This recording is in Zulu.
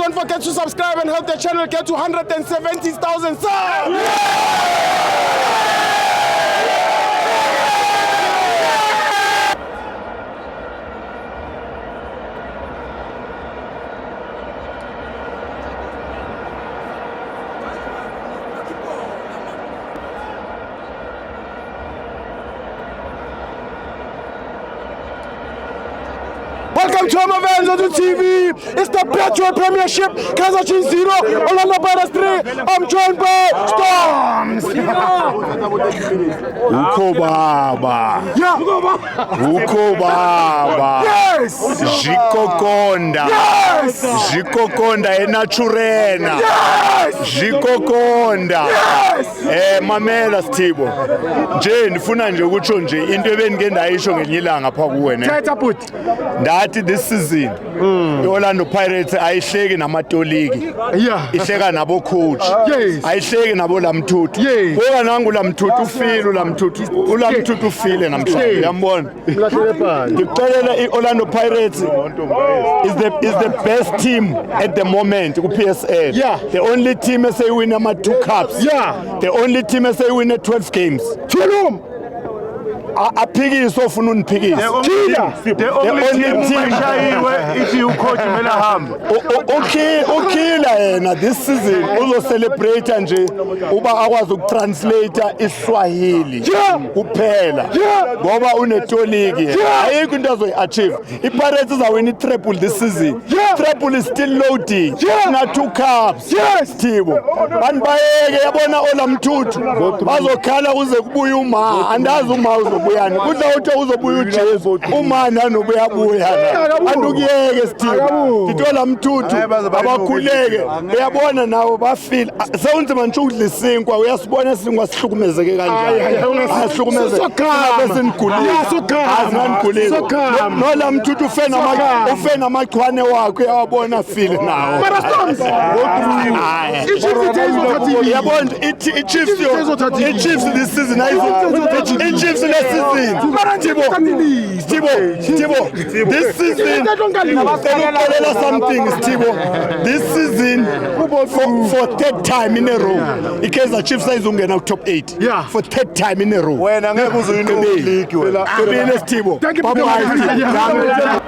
don't forget to subscribe and help the channel get to 170,000 subs. Welcome to Amavenzo TV. It's the Petro Premiership. Kaizer Chiefs 0, Orlando Pirates 3. I'm joined by Storms. Ukho baba. Ukho baba. Yes. Jikokonda. Yes. Jikokonda enaturena. Yes. Jikokonda. Yes. Mamela Sithibo. Nje ndifuna nje ukutsho nje into ebengike ndayisho ngenyilanga pha kuwe ne. Thetha bhuti. Ndathi this season iOrlando Pirates ayihleki namatoliki. Yeah. Ihleka nabo coach. Yes. Ayihleki nabo lamthuthu. Yes. Ngoba nangu lamthuthu ufile ulamthuthu ufile namhlanje. Uyambona? Ngikuxelela iOrlando Pirates is the best team at the moment ku PSL. Yeah. The only team esewina ama 2 cups. Yeah. The only team esewina 12 games. Tulum. Aphikiswa ufuna uniphikise. The only team shayiwe ithi ucoach kumele ahambe. Ukhila yena this season uzo celebrate nje uba akwazi ukutranslate iSwahili kuphela ngoba unetoliki ayikho into azoyiachieve. iPirates izawina itriple this season. Triple is still loading na 2 cups. Sithibo bantu bayeke yabona olamthuthu bazokhala kuze kubuye uma andazi uma uzobuyani kudla uthi uzobuya uJesu uma nanobuya buya bantu kuyeke Sithibo ngitola mthuthu abakhuleke uyabona nawo bafeel sewunzima nje ukudla isinkwa uyasibona isinkwa sihlukumezeke kanjani asihlukumezeke besinigulile asinanigulile nola mthuthu ufena amachwane wakhe uyawabona feel nawo yabona iChiefs this season iChiefs this season Sithibo this season something Sithibo this season for third time in a row iKaizer Chiefs izongena ku top 8 for third time in a row Wena ngeke uzoyina league wena. Sithibo bye.